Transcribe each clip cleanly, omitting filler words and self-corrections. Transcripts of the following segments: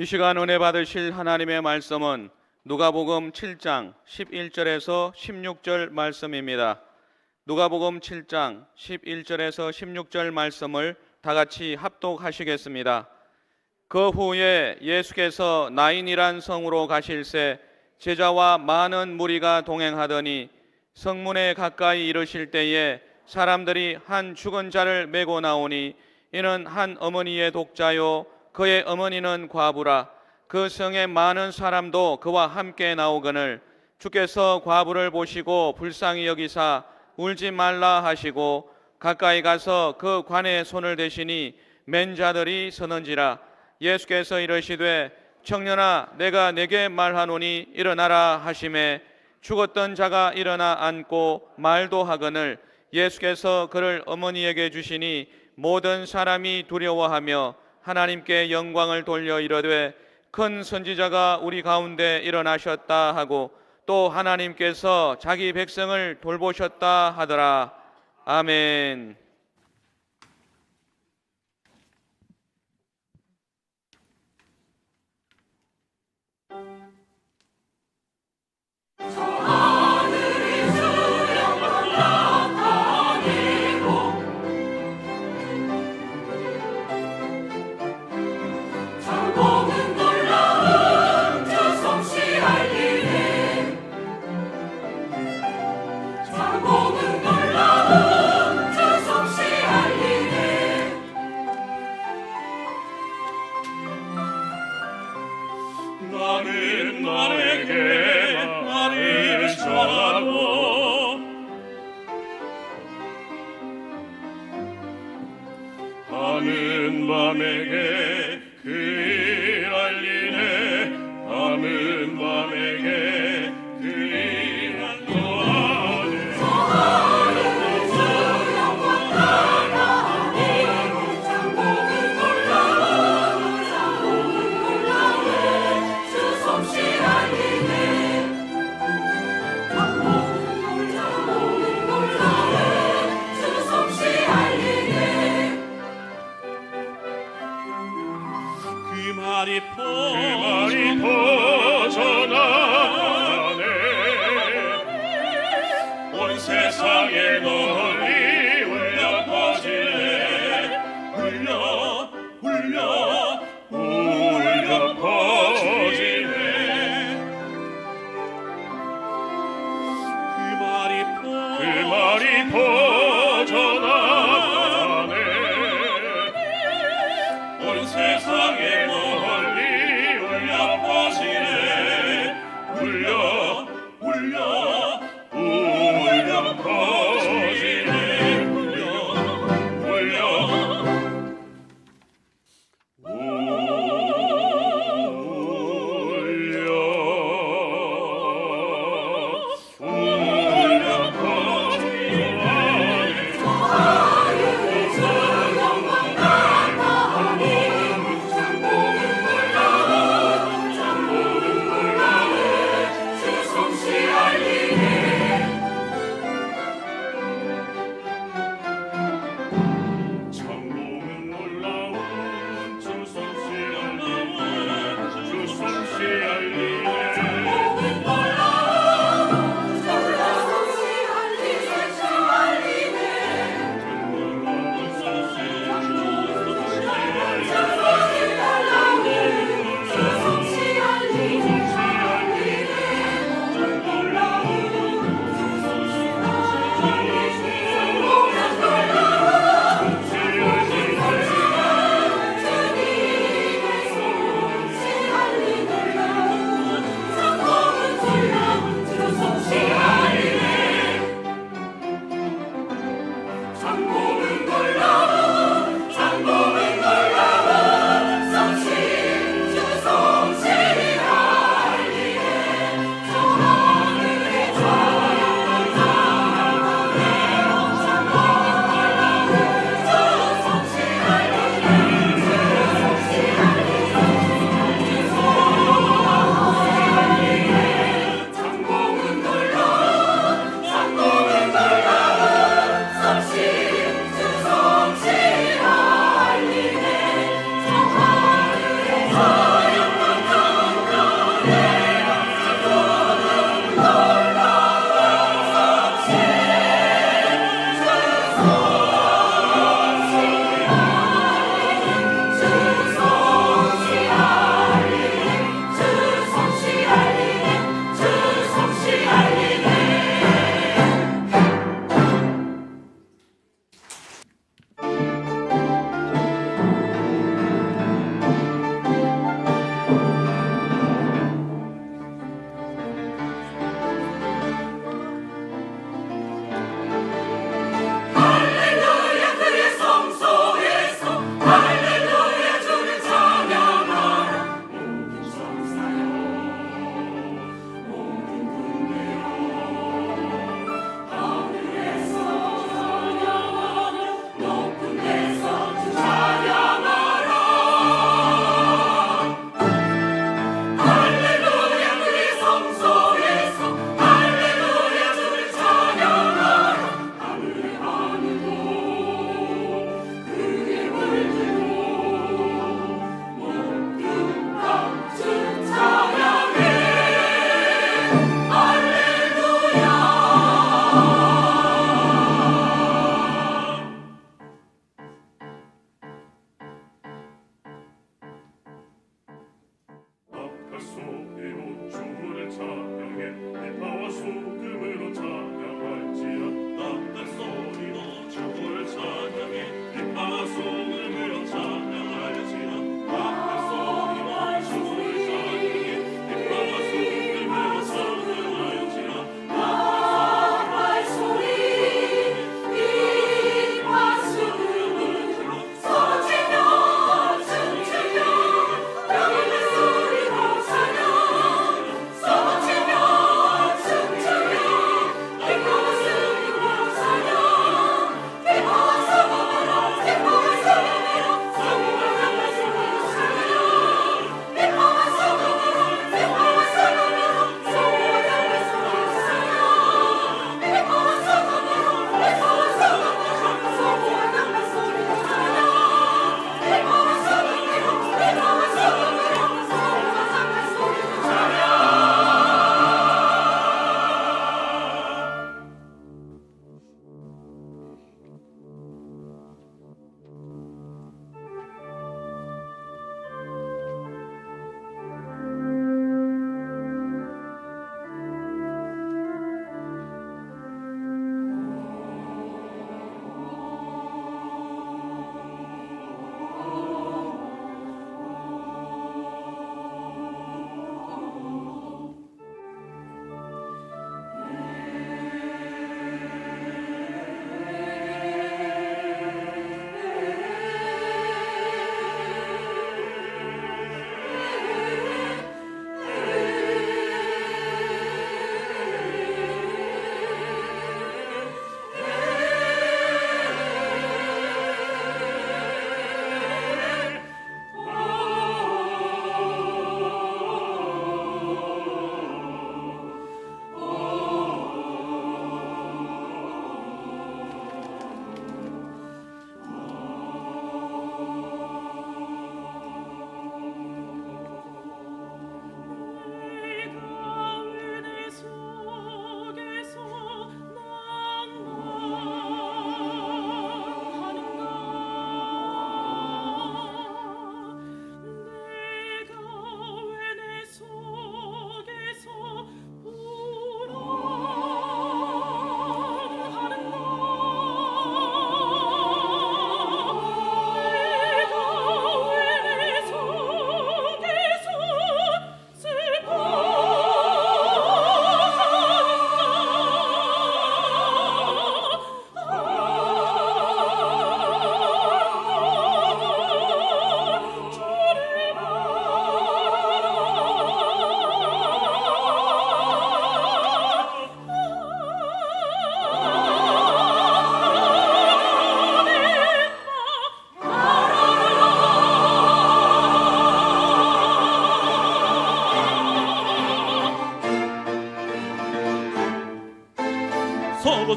이 시간 은혜 받으실 하나님의 말씀은 누가복음 7장 11절에서 16절 말씀입니다. 누가복음 7장 11절에서 16절 말씀을 다 같이 합독하시겠습니다. 그 후에 예수께서 나인이란 성으로 가실새 제자와 많은 무리가 동행하더니 성문에 가까이 이르실 때에 사람들이 한 죽은 자를 메고 나오니 이는 한 어머니의 독자요 그의 어머니는 과부라. 그 성에 많은 사람도 그와 함께 나오거늘 주께서 과부를 보시고 불쌍히 여기사 울지 말라 하시고 가까이 가서 그 관에 손을 대시니 맨 자들이 서는지라. 예수께서 이르시되 청년아 내가 네게 말하노니 일어나라 하시매 죽었던 자가 일어나 앉고 말도 하거늘 예수께서 그를 어머니에게 주시니 모든 사람이 두려워하며 하나님께 영광을 돌려 이르되 큰 선지자가 우리 가운데 일어나셨다 하고 또 하나님께서 자기 백성을 돌보셨다 하더라. 아멘. 나는 남에게 말을 전하고 하는 밤에게 그 알리네. 하는 밤에게 그 알리네. 그 말이 퍼져나가네. 온 세상에 널리 울려 퍼지네. 울려 퍼지네. 그 말이 퍼져나가네. 온 세상에 널리 울려 퍼지네. 울려 퍼지네. 울려 퍼지네.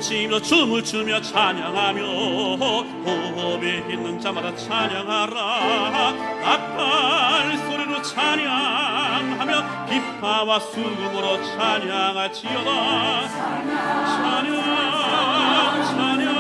치며 춤을 추며 찬양하며 호흡이 있는 자마다 찬양하라. 나팔 소리로 찬양하며 기파와 수금으로 찬양할지어다. 찬양 찬양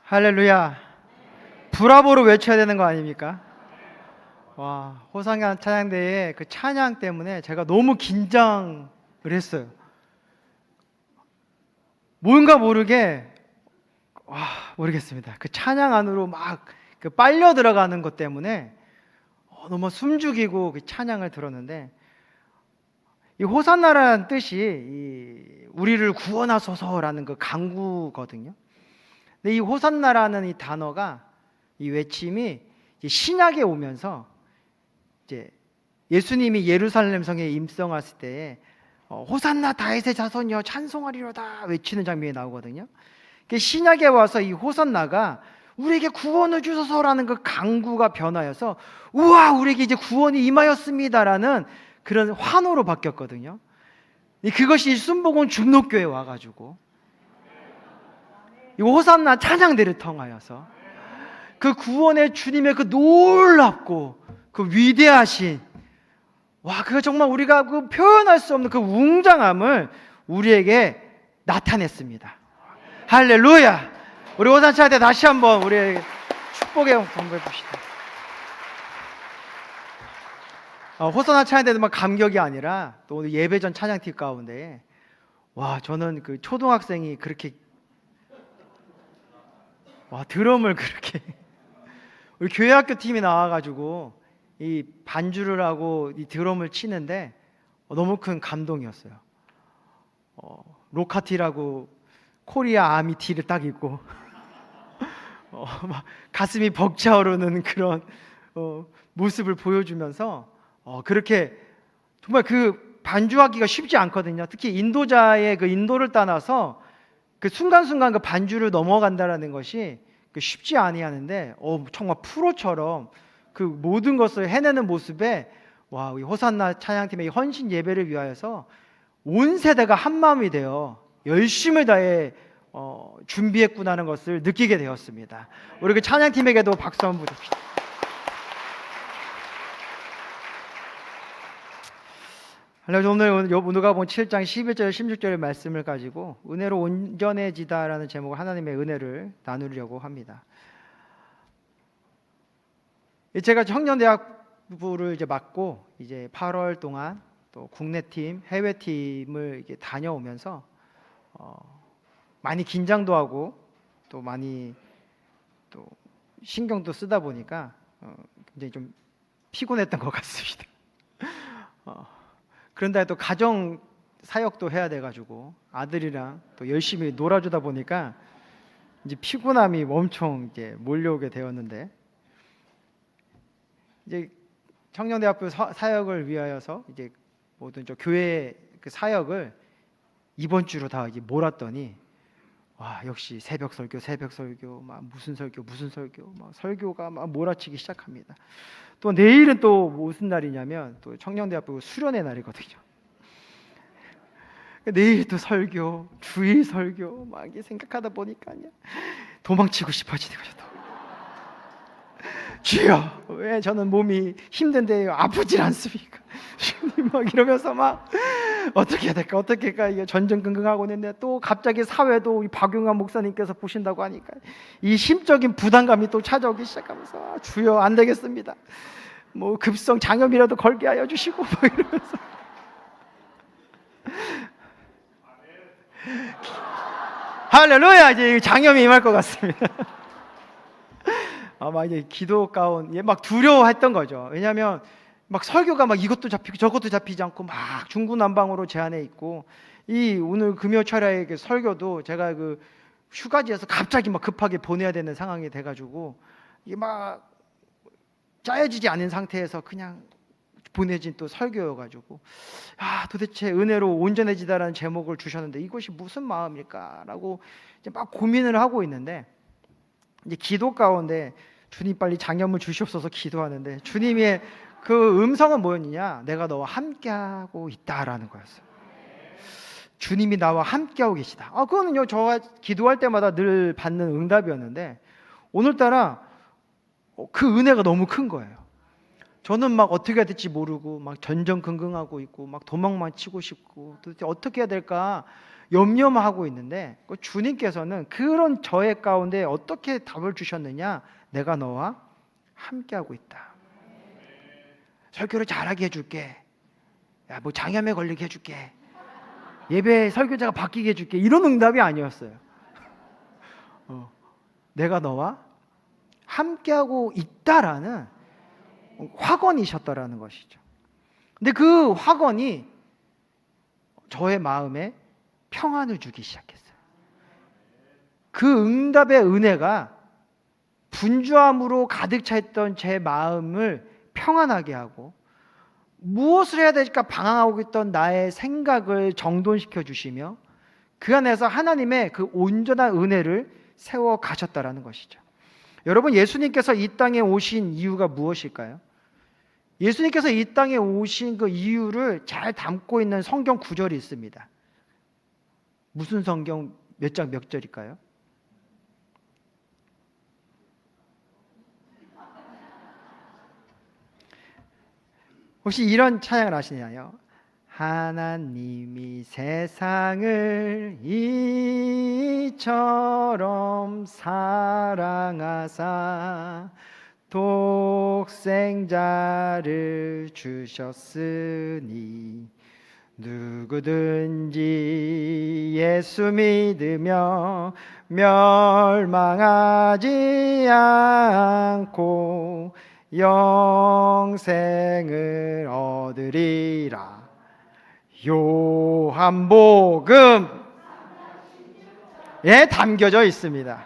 할렐루야. 브라보로 외쳐야 되는 거 아닙니까? 와, 호상한 찬양대회 그 찬양 때문에 제가 너무 긴장을 했어요. 뭔가 모르게 모르겠습니다. 그 찬양 안으로 막 그 빨려 들어가는 것 때문에 너무 숨죽이고 그 찬양을 들었는데, 이 호산나라는 뜻이 이 우리를 구원하소서라는 그 간구거든요. 근데 이 호산나라는 이 단어가, 이 외침이 신약에 오면서 이제 예수님이 예루살렘 성에 임성하실 때에 호산나 다윗의 자손이여 찬송하리로다 외치는 장면이 나오거든요. 신약에 와서 이 호산나가 우리에게 구원을 주소서라는 그 간구가 변하여서 우와 우리에게 이제 구원이 임하였습니다라는 그런 환호로 바뀌었거든요. 그것이 순복음 중록교회에 와가지고 이 호산나 찬양대를 통하여서 그 구원의 주님의 그 놀랍고 그 위대하신, 그거 정말 우리가 그 표현할 수 없는 그 웅장함을 우리에게 나타냈습니다. 할렐루야. 우리 호산 찬양대 다시 한번 우리 축복의 선포해 봅시다. 호산나 찬양대도 감격이 아니라 또 오늘 예배전 찬양팀 가운데 저는 그 초등학생이 그렇게 드럼을 그렇게 우리 교회학교 팀이 나와가지고 이 반주를 하고 이 드럼을 치는데 너무 큰 감동이었어요. 로카티라고 코리아 아미 티를 딱 입고 막 가슴이 벅차오르는 그런 모습을 보여주면서 그렇게 정말 그 반주하기가 쉽지 않거든요. 특히 인도자의 그 인도를 따라서 그 순간순간 그 반주를 넘어간다라는 것이 쉽지 아니하는데 정말 프로처럼 그 모든 것을 해내는 모습에 우리 호산나 찬양팀의 헌신 예배를 위하여서 온 세대가 한 마음이 되어 열심을 다해 준비했구나는 것을 느끼게 되었습니다. 우리 그 찬양팀에게도 박수 한번 부릅시다. 오늘 누가복음 7장 11절 16절의 말씀을 가지고 은혜로 온전해지다라는 제목으로 하나님의 은혜를 나누려고 합니다. 제가 청년대학부를 이제 맡고 이제 8월 동안 또 국내팀, 해외팀을 이렇게 다녀오면서 많이 긴장도 하고 또 많이 또 신경도 쓰다 보니까 굉장히 좀 피곤했던 것 같습니다. 그런데 또 가정 사역도 해야 돼가지고 아들이랑 또 열심히 놀아주다 보니까 이제 피곤함이 엄청 이제 몰려오게 되었는데, 이제 청년대학교 사역을 위하여서 이제 모든 저 교회 그 사역을 이번 주로 다 이제 몰았더니 역시 새벽 설교 막 무슨 설교 막 설교가 막 몰아치기 시작합니다. 또 내일은 또 무슨 날이냐면 또 청년대학교 수련회 날이거든요. 내일도 설교, 주일 설교 막 이게 생각하다 보니까 도망치고 싶어지는 거죠. 주여, 왜 저는 몸이 힘든데 아프질 않습니까? 주님 막 이러면서 막 어떻게 해야 될까, 어떻게 할까, 이게 전전긍긍하고 있는데 또 갑자기 사회도 이 박용환 목사님께서 보신다고 하니까 이 심적인 부담감이 또 찾아오기 시작하면서 주여 안 되겠습니다. 뭐 급성 장염이라도 걸게 하여 주시고 막 이러면서 할렐루야, 이제 장염이 임할 것 같습니다. 막 이제 기도 가운데 막 두려워했던 거죠. 왜냐하면 막 설교가 막 이것도 잡히고 저것도 잡히지 않고 막 중구난방으로 제한해 있고, 이 오늘 금요철야의 그 설교도 제가 그 휴가지에서 갑자기 막 급하게 보내야 되는 상황이 돼가지고 이게 막 짜여지지 않은 상태에서 그냥 보내진 또 설교여가지고 도대체 은혜로 온전해지다라는 제목을 주셨는데 이것이 무슨 마음일까라고 이제 막 고민을 하고 있는데, 이제 기도 가운데 주님 빨리 장염을 주시옵소서 기도하는데 주님의 그 음성은 뭐였느냐? 내가 너와 함께하고 있다라는 거였어요. 주님이 나와 함께하고 계시다. 그거는요, 저가 기도할 때마다 늘 받는 응답이었는데 오늘따라 그 은혜가 너무 큰 거예요. 저는 막 어떻게 해야 될지 모르고 막 전전긍긍하고 있고 막 도망만 치고 싶고 도대체 어떻게 해야 될까 염려만 하고 있는데, 주님께서는 그런 저의 가운데 어떻게 답을 주셨느냐? 내가 너와 함께하고 있다. 설교를 잘하게 해줄게. 뭐 장염에 걸리게 해줄게. 예배 설교자가 바뀌게 해줄게. 이런 응답이 아니었어요. 내가 너와 함께하고 있다라는 확언이셨다라는 것이죠. 근데 그 확언이 저의 마음에 평안을 주기 시작했어요. 그 응답의 은혜가 분주함으로 가득 차 있던 제 마음을 평안하게 하고, 무엇을 해야 될까 방황하고 있던 나의 생각을 정돈시켜 주시며 그 안에서 하나님의 그 온전한 은혜를 세워 가셨다라는 것이죠. 여러분, 예수님께서 이 땅에 오신 이유가 무엇일까요? 예수님께서 이 땅에 오신 그 이유를 잘 담고 있는 성경 구절이 있습니다. 무슨 성경 몇 장 몇 절일까요? 혹시 이런 찬양을 아시나요? 하나님이 세상을 이처럼 사랑하사 독생자를 주셨으니 누구든지 예수 믿으며 멸망하지 않고 영생을 얻으리라. 요한복음 담겨져 있습니다.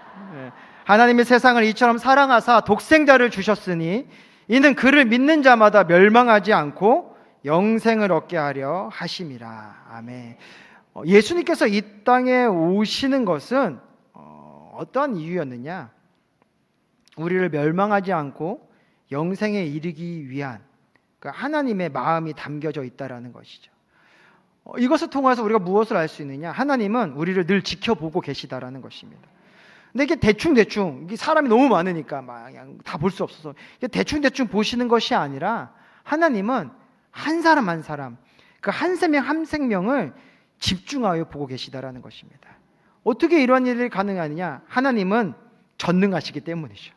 하나님이 세상을 이처럼 사랑하사 독생자를 주셨으니 이는 그를 믿는 자마다 멸망하지 않고 영생을 얻게 하려 하심이라. 아멘. 예수님께서 이 땅에 오시는 것은 어떠한 이유였느냐? 우리를 멸망하지 않고 영생에 이르기 위한 하나님의 마음이 담겨져 있다라는 것이죠. 이것을 통해서 우리가 무엇을 알 수 있느냐? 하나님은 우리를 늘 지켜보고 계시다라는 것입니다. 근데 이게 대충 이게 사람이 너무 많으니까 막 그냥 다 볼 수 없어서 이게 대충 보시는 것이 아니라 하나님은 한 사람 한 사람, 그 한 생명 한 생명을 집중하여 보고 계시다라는 것입니다. 어떻게 이러한 일이 가능하느냐? 하나님은 전능하시기 때문이죠.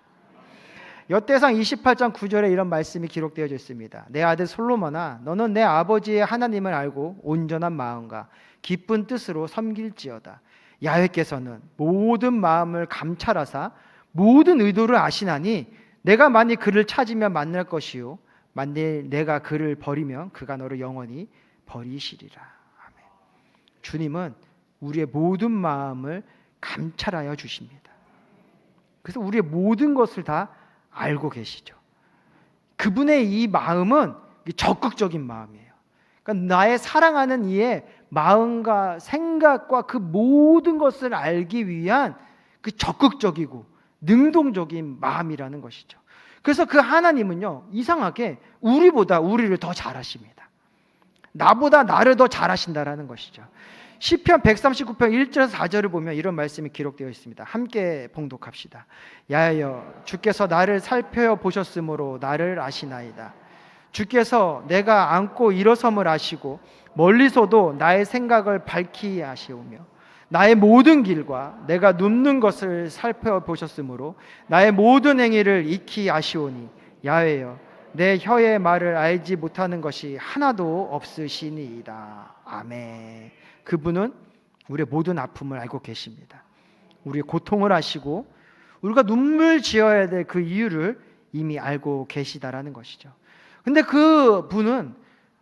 엿대상 28장 9절에 이런 말씀이 기록되어져 있습니다. 내 아들 솔로몬아, 너는 내 아버지의 하나님을 알고 온전한 마음과 기쁜 뜻으로 섬길지어다. 야훼께서는 모든 마음을 감찰하사 모든 의도를 아시나니 내가 만일 그를 찾으면 만날 것이요 만일 내가 그를 버리면 그가 너를 영원히 버리시리라. 아멘. 주님은 우리의 모든 마음을 감찰하여 주십니다. 그래서 우리의 모든 것을 다 알고 계시죠. 그분의 이 마음은 적극적인 마음이에요. 그러니까 나의 사랑하는 이의 마음과 생각과 그 모든 것을 알기 위한 그 적극적이고 능동적인 마음이라는 것이죠. 그래서 그 하나님은요, 이상하게 우리보다 우리를 더 잘하십니다. 나보다 나를 더 잘하신다라는 것이죠. 시편 139편 1절에서 4절을 보면 이런 말씀이 기록되어 있습니다. 함께 봉독합시다. 야여 주께서 나를 살펴보셨으므로 나를 아시나이다. 주께서 내가 앉고 일어섬을 아시고 멀리서도 나의 생각을 밝히 아시오며 나의 모든 길과 내가 눕는 것을 살펴보셨으므로 나의 모든 행위를 익히 아시오니 야훼여 내 혀의 말을 알지 못하는 것이 하나도 없으시니이다. 아멘. 그분은 우리의 모든 아픔을 알고 계십니다. 우리의 고통을 아시고 우리가 눈물 지어야 될 그 이유를 이미 알고 계시다라는 것이죠. 근데 그분은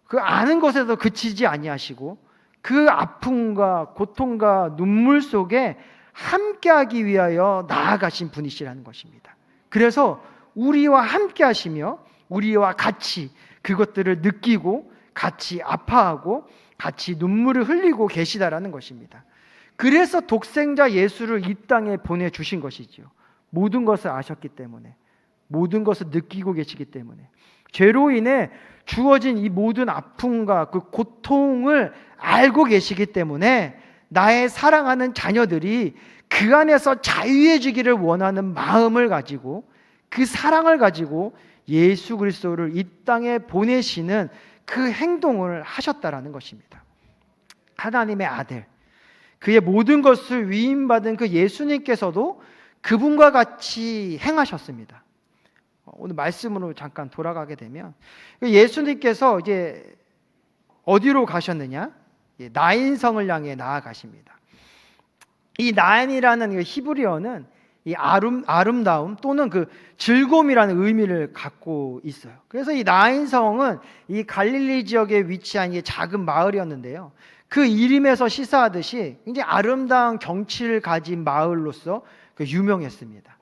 그 아는 것에서 그치지 아니하시고 그 아픔과 고통과 눈물 속에 함께하기 위하여 나아가신 분이시라는 것입니다. 그래서 우리와 함께하시며 우리와 같이 그것들을 느끼고 같이 아파하고 같이 눈물을 흘리고 계시다라는 것입니다. 그래서 독생자 예수를 이 땅에 보내주신 것이지요. 모든 것을 아셨기 때문에, 모든 것을 느끼고 계시기 때문에, 죄로 인해 주어진 이 모든 아픔과 그 고통을 알고 계시기 때문에 나의 사랑하는 자녀들이 그 안에서 자유해지기를 원하는 마음을 가지고 그 사랑을 가지고 예수 그리스도를 이 땅에 보내시는 그 행동을 하셨다라는 것입니다. 하나님의 아들, 그의 모든 것을 위임받은 그 예수님께서도 그분과 같이 행하셨습니다. 오늘 말씀으로 잠깐 돌아가게 되면 예수님께서 이제 어디로 가셨느냐? 나인성을 향해 나아가십니다. 이 나인이라는 히브리어는 이 아름다움 또는 그 즐거움이라는 의미를 갖고 있어요. 그래서 이 나인성은 이 갈릴리 지역에 위치한 이 작은 마을이었는데요. 그 이름에서 시사하듯이 이제 아름다운 경치를 가진 마을로서 유명했습니다.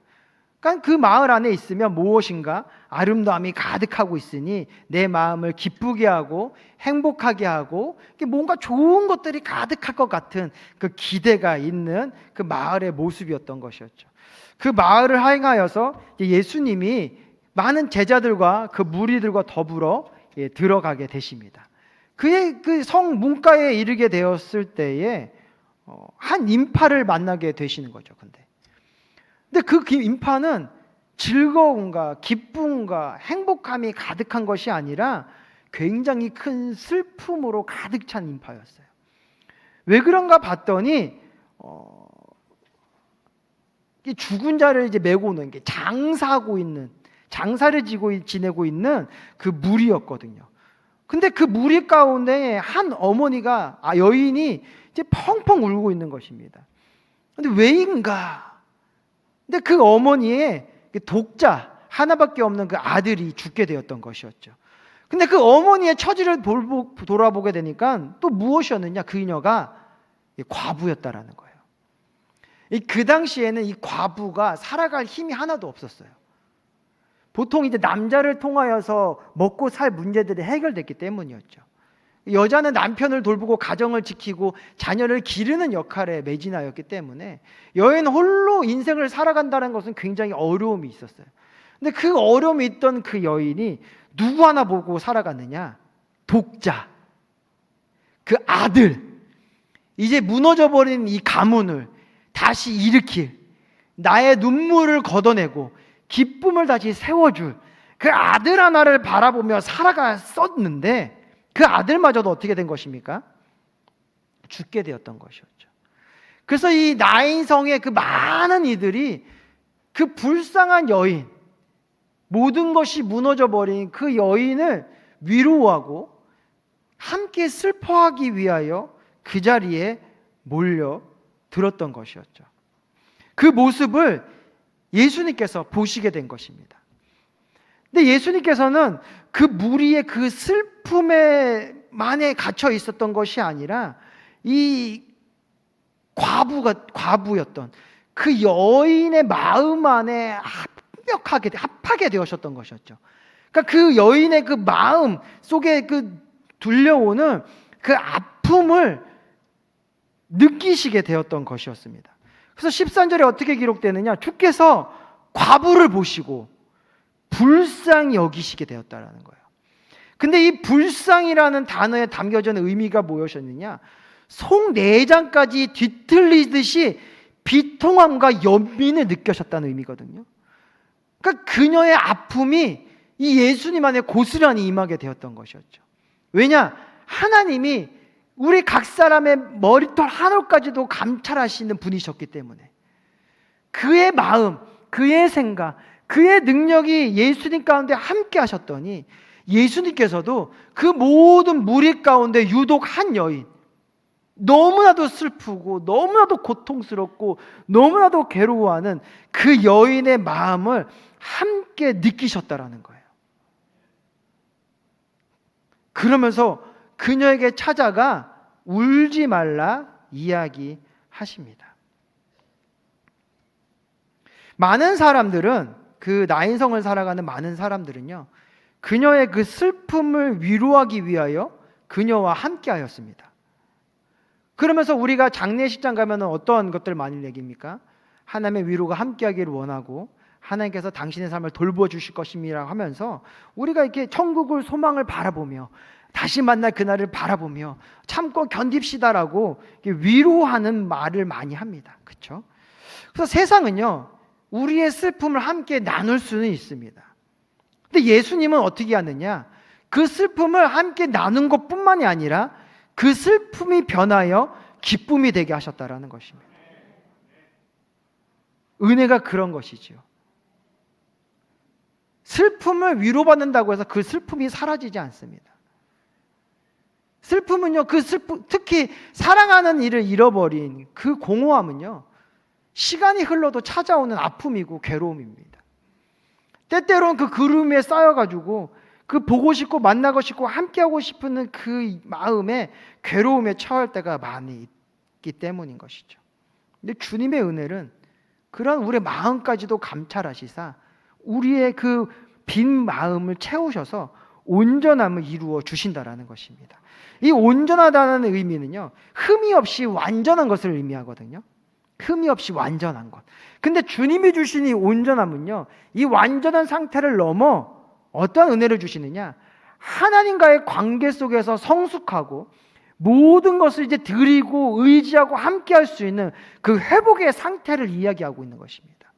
그러니까 그 마을 안에 있으면 무엇인가 아름다움이 가득하고 있으니 내 마음을 기쁘게 하고 행복하게 하고 뭔가 좋은 것들이 가득할 것 같은 그 기대가 있는 그 마을의 모습이었던 것이었죠. 그 마을을 향하여서 예수님이 많은 제자들과 그 무리들과 더불어 들어가게 되십니다. 그의 그 성 문가에 이르게 되었을 때에 한 인파를 만나게 되시는 거죠. 근데 그 인파는 즐거움과 기쁨과 행복함이 가득한 것이 아니라 굉장히 큰 슬픔으로 가득 찬 인파였어요. 왜 그런가 봤더니 죽은 자를 이제 메고 오는 게 장사하고 있는, 장사를 지내고 있는 그 무리였거든요. 근데 그 무리 가운데 한 어머니가, 여인이 이제 펑펑 울고 있는 것입니다. 근데 왜인가? 근데 그 어머니의 독자 하나밖에 없는 그 아들이 죽게 되었던 것이었죠. 근데 그 어머니의 처지를 돌아보게 되니까 또 무엇이었느냐? 그녀가 과부였다라는 거예요. 그 당시에는 이 과부가 살아갈 힘이 하나도 없었어요. 보통 이제 남자를 통하여서 먹고 살 문제들이 해결됐기 때문이었죠. 여자는 남편을 돌보고 가정을 지키고 자녀를 기르는 역할에 매진하였기 때문에 여인 홀로 인생을 살아간다는 것은 굉장히 어려움이 있었어요. 근데 그 어려움이 있던 그 여인이 누구 하나 보고 살아갔느냐? 독자, 그 아들, 이제 무너져버린 이 가문을 다시 일으킬, 나의 눈물을 걷어내고 기쁨을 다시 세워줄 그 아들 하나를 바라보며 살아갔었는데 그 아들마저도 어떻게 된 것입니까? 죽게 되었던 것이었죠. 그래서 이 나인성의 그 많은 이들이 그 불쌍한 여인, 모든 것이 무너져버린 그 여인을 위로하고 함께 슬퍼하기 위하여 그 자리에 몰려들었던 것이었죠. 그 모습을 예수님께서 보시게 된 것입니다. 근데 예수님께서는 그 무리의 그 슬픔에만에 갇혀 있었던 것이 아니라 이 과부였던 그 여인의 마음 안에 합하게 되셨던 것이었죠. 그러니까 그 여인의 그 마음 속에 그 들려오는 그 아픔을 느끼시게 되었던 것이었습니다. 그래서 13절에 어떻게 기록되느냐? 주께서 과부를 보시고 불쌍히 여기시게 되었다라는 거예요. 근데 이 불쌍이라는 단어에 담겨져 있는 의미가 무엇이었느냐? 속내장까지 뒤틀리듯이 비통함과 연민을 느끼셨다는 의미거든요. 그러니까 그녀의 아픔이 이 예수님 안에 고스란히 임하게 되었던 것이었죠. 왜냐? 하나님이 우리 각 사람의 머리털 한 올까지도 감찰하시는 분이셨기 때문에 그의 마음, 그의 생각, 그의 능력이 예수님 가운데 함께 하셨더니 예수님께서도 그 모든 무리 가운데 유독 한 여인, 너무나도 슬프고 너무나도 고통스럽고 너무나도 괴로워하는 그 여인의 마음을 함께 느끼셨다라는 거예요. 그러면서 그녀에게 찾아가 울지 말라 이야기하십니다. 많은 사람들은, 그 나인성을 살아가는 많은 사람들은요, 그녀의 그 슬픔을 위로하기 위하여 그녀와 함께 하였습니다. 그러면서 우리가 장례식장 가면 어떤 것들 많이 얘기합니까? 하나님의 위로가 함께하기를 원하고 하나님께서 당신의 삶을 돌보주실 것입니다 하면서 우리가 이렇게 천국을 소망을 바라보며 다시 만날 그날을 바라보며 참고 견딥시다라고 위로하는 말을 많이 합니다. 그렇죠? 그래서 세상은요, 우리의 슬픔을 함께 나눌 수는 있습니다. 근데 예수님은 어떻게 하느냐? 그 슬픔을 함께 나눈 것뿐만이 아니라 그 슬픔이 변하여 기쁨이 되게 하셨다라는 것입니다. 은혜가 그런 것이지요. 슬픔을 위로받는다고 해서 그 슬픔이 사라지지 않습니다. 슬픔은요, 그 슬픔, 특히 사랑하는 이를 잃어버린 그 공허함은요, 시간이 흘러도 찾아오는 아픔이고 괴로움입니다. 때때로는 그 그루미에 쌓여가지고 그 보고 싶고 만나고 싶고 함께하고 싶은 그 마음에 괴로움에 처할 때가 많이 있기 때문인 것이죠. 근데 주님의 은혜는 그런 우리의 마음까지도 감찰하시사 우리의 그 빈 마음을 채우셔서 온전함을 이루어 주신다라는 것입니다. 이 온전하다는 의미는요, 흠이 없이 완전한 것을 의미하거든요. 흠이 없이 완전한 것. 근데 주님이 주신 이 온전함은요, 이 완전한 상태를 넘어 어떠한 은혜를 주시느냐? 하나님과의 관계 속에서 성숙하고 모든 것을 이제 드리고 의지하고 함께 할 수 있는 그 회복의 상태를 이야기하고 있는 것입니다.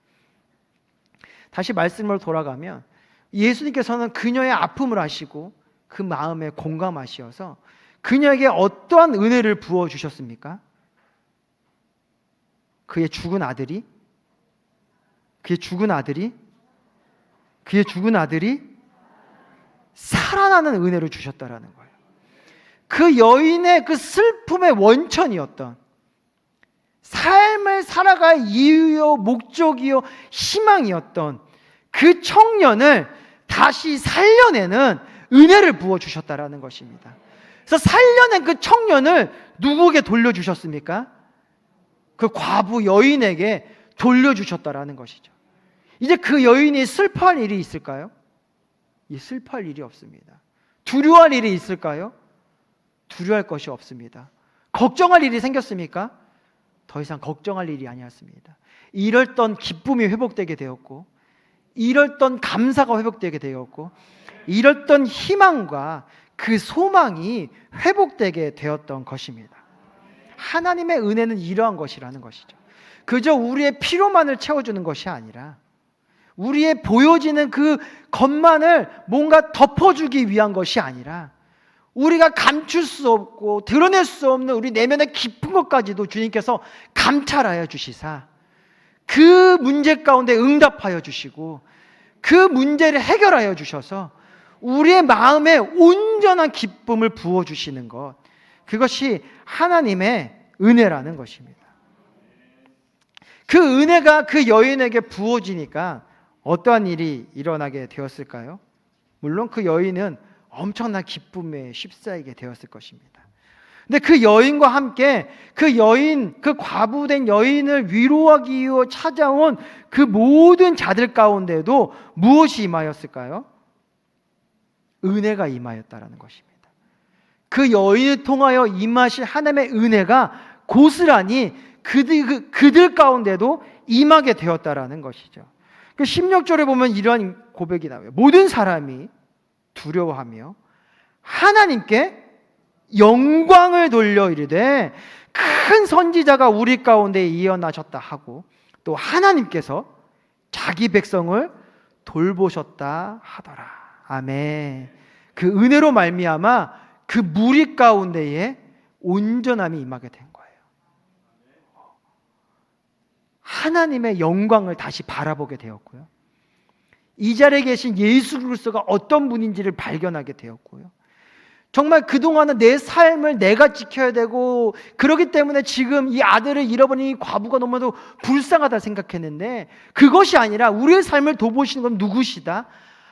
다시 말씀으로 돌아가면 예수님께서는 그녀의 아픔을 아시고 그 마음에 공감하시어서 그녀에게 어떠한 은혜를 부어주셨습니까? 그의 죽은 아들이 살아나는 은혜를 주셨다라는 거예요. 그 여인의 그 슬픔의 원천이었던, 삶을 살아갈 이유요 목적이요 희망이었던 그 청년을 다시 살려내는 은혜를 부어주셨다라는 것입니다. 그래서 살려낸 그 청년을 누구에게 돌려주셨습니까? 그 과부 여인에게 돌려주셨다라는 것이죠. 이제 그 여인이 슬퍼할 일이 있을까요? 슬퍼할 일이 없습니다. 두려워할 일이 있을까요? 두려워할 것이 없습니다. 걱정할 일이 생겼습니까? 더 이상 걱정할 일이 아니었습니다. 이럴던 기쁨이 회복되게 되었고, 이럴던 감사가 회복되게 되었고, 이럴던 희망과 그 소망이 회복되게 되었던 것입니다. 하나님의 은혜는 이러한 것이라는 것이죠. 그저 우리의 필요만을 채워주는 것이 아니라 우리의 보여지는 그 것만을 뭔가 덮어주기 위한 것이 아니라 우리가 감출 수 없고 드러낼 수 없는 우리 내면의 깊은 것까지도 주님께서 감찰하여 주시사 그 문제 가운데 응답하여 주시고 그 문제를 해결하여 주셔서 우리의 마음에 온전한 기쁨을 부어주시는 것, 그것이 하나님의 은혜라는 것입니다. 그 은혜가 그 여인에게 부어지니까 어떠한 일이 일어나게 되었을까요? 물론 그 여인은 엄청난 기쁨에 휩싸이게 되었을 것입니다. 근데 그 여인과 함께 그 과부된 여인을 위로하기 위해 찾아온 그 모든 자들 가운데도 무엇이 임하였을까요? 은혜가 임하였다라는 것입니다. 그 여인을 통하여 임하실 하나님의 은혜가 고스란히 그들 가운데도 임하게 되었다라는 것이죠. 그 16절에 보면 이러한 고백이 나와요. 모든 사람이 두려워하며 하나님께 영광을 돌려 이르되 큰 선지자가 우리 가운데 이어나셨다 하고, 또 하나님께서 자기 백성을 돌보셨다 하더라. 아멘. 그 은혜로 말미암아 그 무리 가운데에 온전함이 임하게 된 거예요. 하나님의 영광을 다시 바라보게 되었고요. 이 자리에 계신 예수 그리스도가 어떤 분인지를 발견하게 되었고요. 정말 그동안은 내 삶을 내가 지켜야 되고, 그렇기 때문에 지금 이 아들을 잃어버린 이 과부가 너무나도 불쌍하다 생각했는데, 그것이 아니라 우리의 삶을 돌보시는 건 누구시다?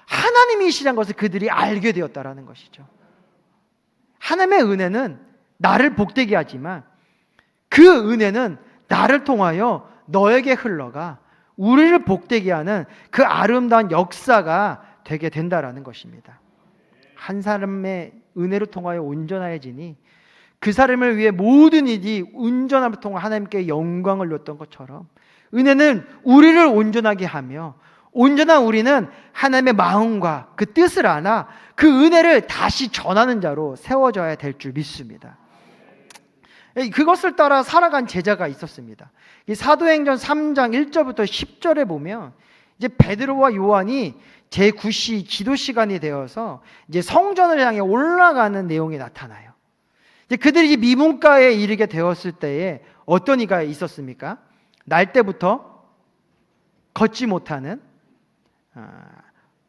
하나님이시라는 것을 그들이 알게 되었다라는 것이죠. 하나님의 은혜는 나를 복되게 하지만 그 은혜는 나를 통하여 너에게 흘러가 우리를 복되게 하는 그 아름다운 역사가 되게 된다라는 것입니다. 한 사람의 은혜로 통하여 온전해지니 그 사람을 위해 모든 일이 온전함을 통해 하나님께 영광을 얻던 것처럼, 은혜는 우리를 온전하게 하며 온전한 우리는 하나님의 마음과 그 뜻을 알아 그 은혜를 다시 전하는 자로 세워져야 될 줄 믿습니다. 그것을 따라 살아간 제자가 있었습니다. 이 사도행전 3장 1절부터 10절에 보면 이제 베드로와 요한이 제9시 기도 시간이 되어서 이제 성전을 향해 올라가는 내용이 나타나요. 이제 그들이 이제 미문가에 이르게 되었을 때에 어떤 이가 있었습니까? 날 때부터 걷지 못하는,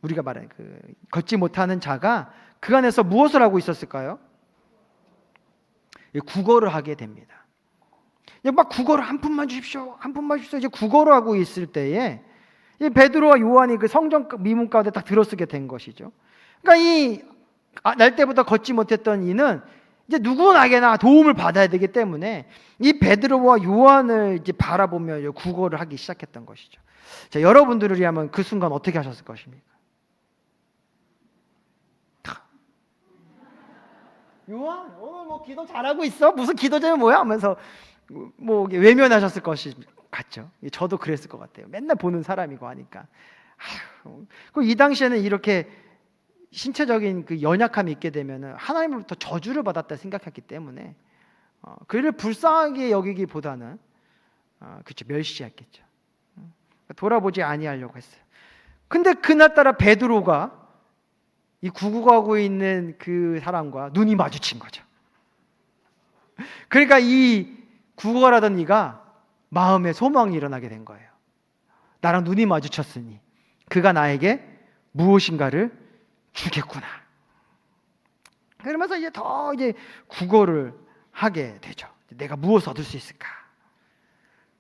우리가 말하는 그 걷지 못하는 자가 그 안에서 무엇을 하고 있었을까요? 구걸을 하게 됩니다. 막 구걸을 한 푼만 주십시오, 한 푼만 주십시오. 이제 구걸을 하고 있을 때에 이 베드로와 요한이 그 성전 미문 가운데 딱 들어서게 된 것이죠. 그러니까 이 날 때부터 걷지 못했던 이는 이제 누구나게나 도움을 받아야 되기 때문에 이 베드로와 요한을 이제 바라보며 구걸을 하기 시작했던 것이죠. 자, 여러분들이라면 그 순간 어떻게 하셨을 것입니까? 요한, 오늘 뭐 기도 잘하고 있어? 무슨 기도 제목 뭐야? 하면서 뭐 외면하셨을 것이 같죠. 저도 그랬을 것 같아요. 맨날 보는 사람이고 하니까. 이 당시에는 이렇게 신체적인 그 연약함이 있게 되면은 하나님으로부터 저주를 받았다 생각했기 때문에 그를 불쌍하게 여기기보다는 그렇죠, 멸시했겠죠. 돌아보지 아니하려고 했어요. 근데 그날따라 베드로가 이 구구하고 있는 그 사람과 눈이 마주친 거죠. 그러니까 이 구걸하던 이가 마음에 소망이 일어나게 된 거예요. 나랑 눈이 마주쳤으니 그가 나에게 무엇인가를 주겠구나. 그러면서 이제 더 이제 구걸을 하게 되죠. 내가 무엇을 얻을 수 있을까?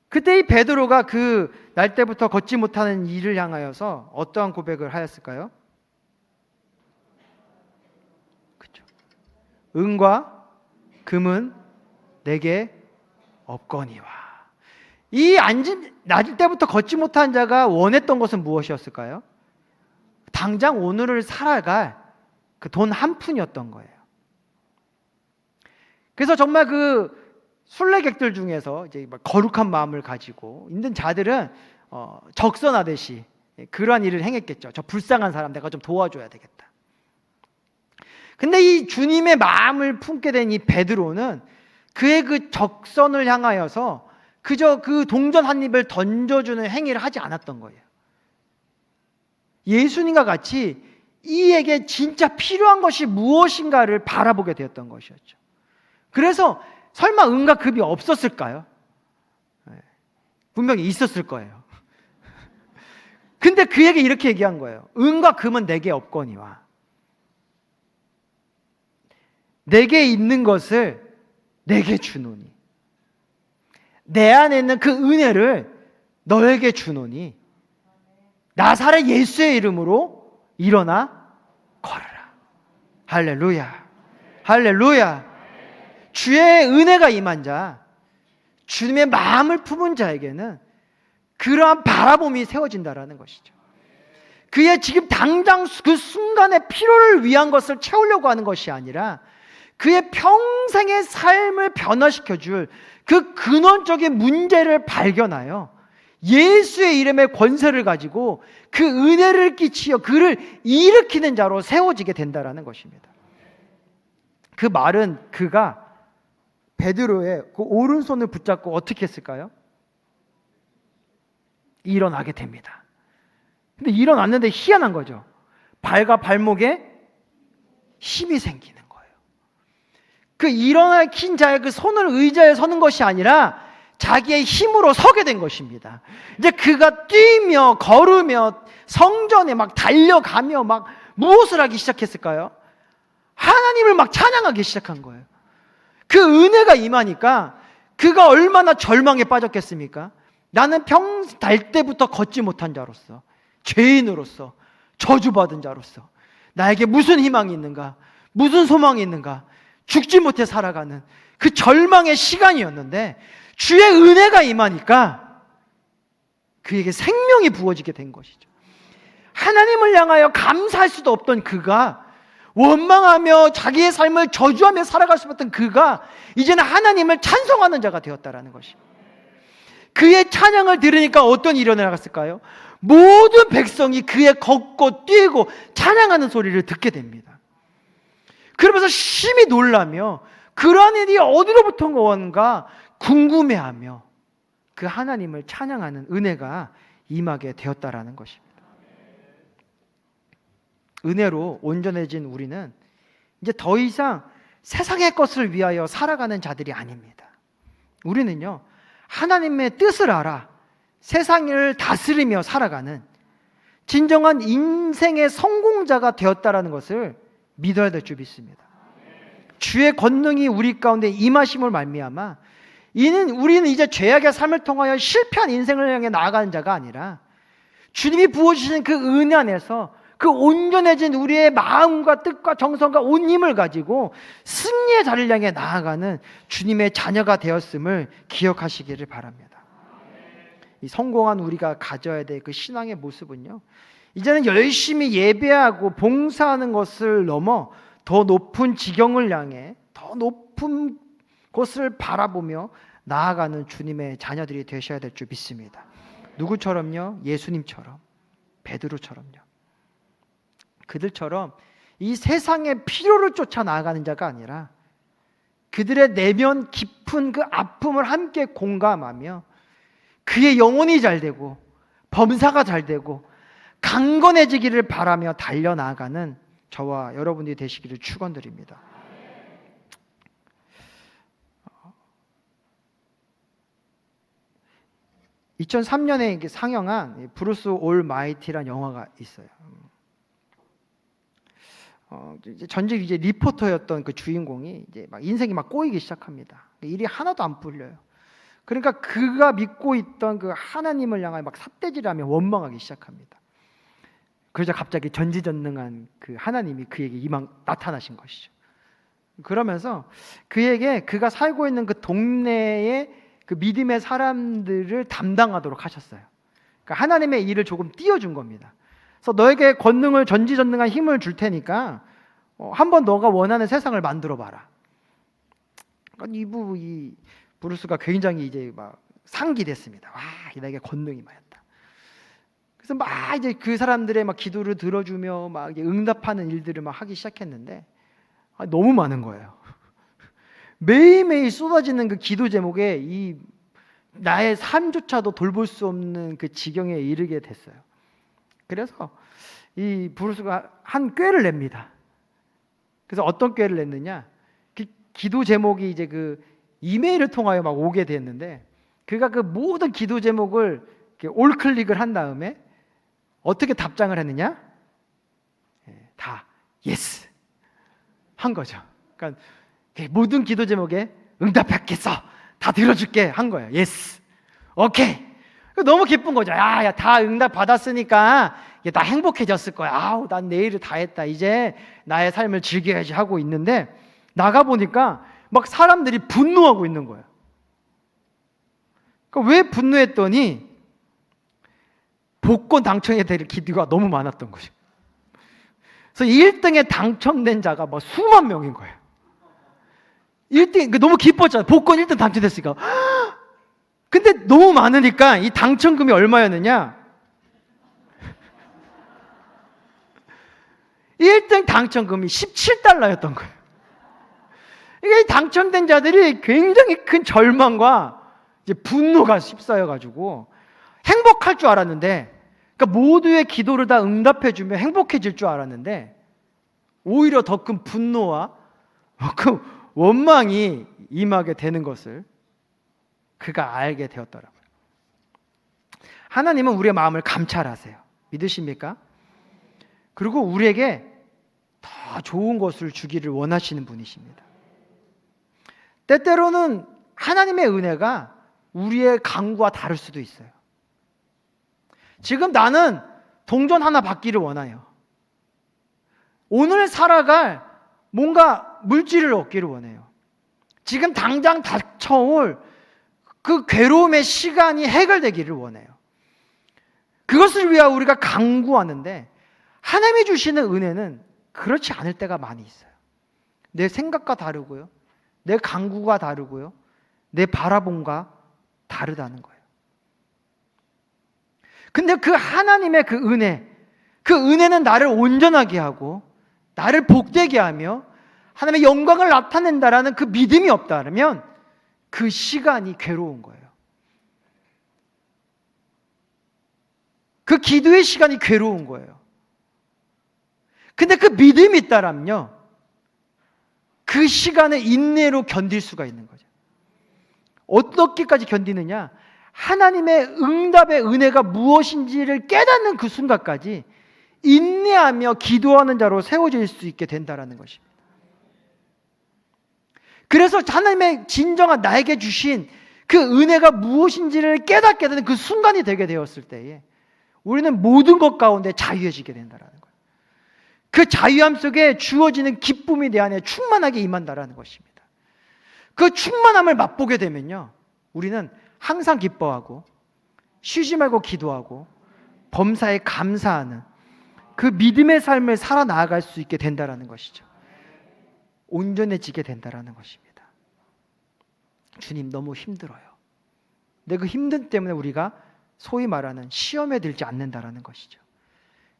그때 이 베드로가 그 날 때부터 걷지 못하는 이를 향하여서 어떠한 고백을 하였을까요? 그렇죠. 은과 금은 내게 없거니와. 이 낮을 때부터 걷지 못한 자가 원했던 것은 무엇이었을까요? 당장 오늘을 살아갈 그 돈 한 푼이었던 거예요. 그래서 정말 그 순례객들 중에서 이제 거룩한 마음을 가지고 있는 자들은 적선하듯이 그러한 일을 행했겠죠. 저 불쌍한 사람 내가 좀 도와줘야 되겠다. 근데 이 주님의 마음을 품게 된 이 베드로는 그의 그 적선을 향하여서 그저 그 동전 한 입을 던져주는 행위를 하지 않았던 거예요. 예수님과 같이 이에게 진짜 필요한 것이 무엇인가를 바라보게 되었던 것이었죠. 그래서 설마 은과 금이 없었을까요? 분명히 있었을 거예요. 근데 그에게 이렇게 얘기한 거예요. 은과 금은 내게 없거니와 내게 있는 것을 내게 주노니, 내 안에 있는 그 은혜를 너에게 주노니 나사렛 예수의 이름으로 일어나 걸어라. 할렐루야, 할렐루야. 주의 은혜가 임한 자, 주님의 마음을 품은 자에게는 그러한 바라봄이 세워진다라는 것이죠. 그의 지금 당장 그 순간의 필요를 위한 것을 채우려고 하는 것이 아니라 그의 평생의 삶을 변화시켜 줄 그 근원적인 문제를 발견하여 예수의 이름의 권세를 가지고 그 은혜를 끼치어 그를 일으키는 자로 세워지게 된다라는 것입니다. 그 말은 그가 베드로의 그 오른손을 붙잡고 어떻게 했을까요? 일어나게 됩니다. 근데 일어났는데 희한한 거죠. 발과 발목에 힘이 생기는 거예요. 그 일어나킨 자의 그 손을 의자에 서는 것이 아니라 자기의 힘으로 서게 된 것입니다. 이제 그가 뛰며 걸으며 성전에 막 달려가며 막 무엇을 하기 시작했을까요? 하나님을 막 찬양하기 시작한 거예요. 그 은혜가 임하니까 그가 얼마나 절망에 빠졌겠습니까? 나는 날 때부터 걷지 못한 자로서, 죄인으로서, 저주받은 자로서 나에게 무슨 희망이 있는가? 무슨 소망이 있는가? 죽지 못해 살아가는 그 절망의 시간이었는데 주의 은혜가 임하니까 그에게 생명이 부어지게 된 것이죠. 하나님을 향하여 감사할 수도 없던 그가, 원망하며 자기의 삶을 저주하며 살아갈 수 없던 그가 이제는 하나님을 찬송하는 자가 되었다라는 것입니다. 그의 찬양을 들으니까 어떤 일이 일어났을까요? 모든 백성이 그의 걷고 뛰고 찬양하는 소리를 듣게 됩니다. 그러면서 심히 놀라며 그러한 일이 어디로부터 온가 궁금해하며 그 하나님을 찬양하는 은혜가 임하게 되었다라는 것입니다. 은혜로 온전해진 우리는 이제 더 이상 세상의 것을 위하여 살아가는 자들이 아닙니다. 우리는요, 하나님의 뜻을 알아 세상을 다스리며 살아가는 진정한 인생의 성공자가 되었다라는 것을 믿어야 될 줄 믿습니다. 주의 권능이 우리 가운데 임하심을 말미암아 우리는 이제 죄악의 삶을 통하여 실패한 인생을 향해 나아가는 자가 아니라 주님이 부어주시는 그 은혜 안에서 그 온전해진 우리의 마음과 뜻과 정성과 온 힘을 가지고 승리의 자리를 향해 나아가는 주님의 자녀가 되었음을 기억하시기를 바랍니다. 이 성공한 우리가 가져야 될 그 신앙의 모습은요, 이제는 열심히 예배하고 봉사하는 것을 넘어 더 높은 지경을 향해 더 높은 곳을 바라보며 나아가는 주님의 자녀들이 되셔야 될 줄 믿습니다. 누구처럼요? 예수님처럼, 베드로처럼요. 그들처럼 이 세상의 필요를 쫓아 나아가는 자가 아니라 그들의 내면 깊은 그 아픔을 함께 공감하며 그의 영혼이 잘 되고 범사가 잘 되고 강건해지기를 바라며 달려나가는 저와 여러분들이 되시기를 축원드립니다. 2003년에 상영한 브루스 올마이티라는 영화가 있어요. 전직 이제 리포터였던 그 주인공이 이제 막 인생이 막 꼬이기 시작합니다. 일이 하나도 안 풀려요. 그러니까 그가 믿고 있던 그 하나님을 향해 막 삿대질하며 원망하기 시작합니다. 그러자 갑자기 전지전능한 그 하나님이 그에게 나타나신 것이죠. 그러면서 그에게 그가 살고 있는 그 동네의 그 믿음의 사람들을 담당하도록 하셨어요. 그러니까 하나님의 일을 조금 띄워준 겁니다. 그래서 너에게 권능을 전지전능한 힘을 줄 테니까 한번 너가 원하는 세상을 만들어 봐라. 그러니까 이 브루스가 굉장히 이제 막 상기됐습니다. 와, 내게 권능이 임하였다. 그래서 막 이제 그 사람들의 막 기도를 들어주며 막 이제 응답하는 일들을 막 하기 시작했는데 너무 많은 거예요. 매일매일 쏟아지는 그 기도 제목에 이 나의 삶조차도 돌볼 수 없는 그 지경에 이르게 됐어요. 그래서 이 브루스가 한 꾀를 냅니다. 그래서 어떤 꾀를 냈느냐? 그 기도 제목이 이제 그 이메일을 통하여 막 오게 됐는데 그가 그 모든 기도 제목을 이렇게 올클릭을 한 다음에 어떻게 답장을 했느냐? 다 예스 한 거죠. 그러니까 모든 기도 제목에 응답받겠어, 다 들어줄게 한 거예요. 예스, 오케이. 너무 기쁜 거죠. 야, 다 응답 받았으니까 나 행복해졌을 거야. 아우, 난 내 일을 다 했다. 이제 나의 삶을 즐겨야지 하고 있는데 나가 보니까 막 사람들이 분노하고 있는 거예요. 그러니까 왜 분노했더니 복권 당첨에 대한 기도가 너무 많았던 거죠. 그래서 1등에 당첨된 자가 뭐 수만 명인 거예요. 1등 너무 기뻤잖아요. 복권 1등 당첨됐으니까. 근데 너무 많으니까 이 당첨금이 얼마였느냐? 1등 당첨금이 $17였던 거예요. 이게 당첨된 자들이 굉장히 큰 절망과 이제 분노가 휩싸여가지고 행복할 줄 알았는데, 그러니까 모두의 기도를 다 응답해주며 행복해질 줄 알았는데, 오히려 더 큰 분노와 그 원망이 임하게 되는 것을 그가 알게 되었더라고요. 하나님은 우리의 마음을 감찰하세요. 믿으십니까? 그리고 우리에게 더 좋은 것을 주기를 원하시는 분이십니다. 때때로는 하나님의 은혜가 우리의 강구와 다를 수도 있어요. 지금 나는 동전 하나 받기를 원해요. 오늘 살아갈 뭔가 물질을 얻기를 원해요. 지금 당장 닥쳐올 그 괴로움의 시간이 해결되기를 원해요. 그것을 위하여 우리가 강구하는데, 하나님이 주시는 은혜는 그렇지 않을 때가 많이 있어요. 내 생각과 다르고요, 내 강구가 다르고요, 내 바라봄과 다르다는 거예요. 근데 그 하나님의 그 은혜는 나를 온전하게 하고 나를 복되게 하며 하나님의 영광을 나타낸다라는 그 믿음이 없다면 그 시간이 괴로운 거예요. 그 기도의 시간이 괴로운 거예요. 근데 그 믿음이 있다면요, 그 시간을 인내로 견딜 수가 있는 거죠. 어떻게까지 견디느냐? 하나님의 응답의 은혜가 무엇인지를 깨닫는 그 순간까지 인내하며 기도하는 자로 세워질 수 있게 된다는 것입니다. 그래서 하나님의 진정한 나에게 주신 그 은혜가 무엇인지를 깨닫게 되는 그 순간이 되게 되었을 때에 우리는 모든 것 가운데 자유해지게 된다는 거예요. 그 자유함 속에 주어지는 기쁨이 내 안에 충만하게 임한다는 것입니다. 그 충만함을 맛보게 되면요, 우리는 항상 기뻐하고 쉬지 말고 기도하고 범사에 감사하는 그 믿음의 삶을 살아나갈 수 있게 된다는 것이죠. 온전해지게 된다는 것입니다. 주님, 너무 힘들어요. 근데 그 힘듦 때문에 우리가 소위 말하는 시험에 들지 않는다는 것이죠.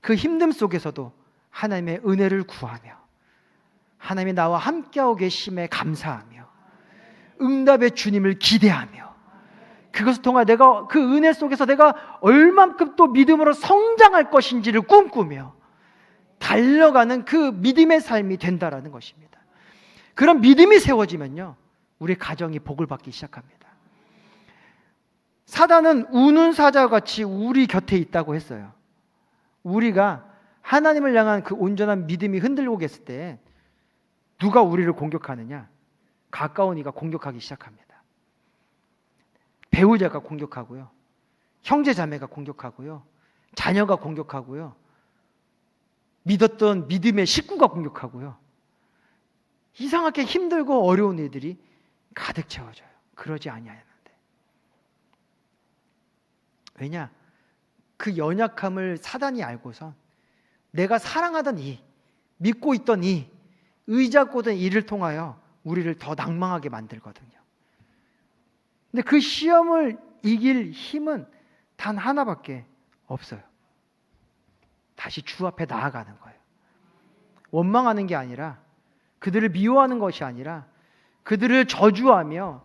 그 힘듦 속에서도 하나님의 은혜를 구하며 하나님이 나와 함께하고 계심에 감사하며 응답의 주님을 기대하며 그것을 통해 내가 그 은혜 속에서 내가 얼만큼 또 믿음으로 성장할 것인지를 꿈꾸며 달려가는 그 믿음의 삶이 된다라는 것입니다. 그런 믿음이 세워지면요, 우리 가정이 복을 받기 시작합니다. 사단은 우는 사자와 같이 우리 곁에 있다고 했어요. 우리가 하나님을 향한 그 온전한 믿음이 흔들리고 계실 때 누가 우리를 공격하느냐? 가까운 이가 공격하기 시작합니다. 배우자가 공격하고요, 형제 자매가 공격하고요, 자녀가 공격하고요, 믿었던 믿음의 식구가 공격하고요, 이상하게 힘들고 어려운 일들이 가득 채워져요. 그러지 아니하는데. 왜냐? 그 연약함을 사단이 알고서 내가 사랑하던 이, 믿고 있던 이, 의잡고던 이를 통하여 우리를 더 낭망하게 만들거든요. 근데 그 시험을 이길 힘은 단 하나밖에 없어요. 다시 주 앞에 나아가는 거예요. 원망하는 게 아니라, 그들을 미워하는 것이 아니라, 그들을 저주하며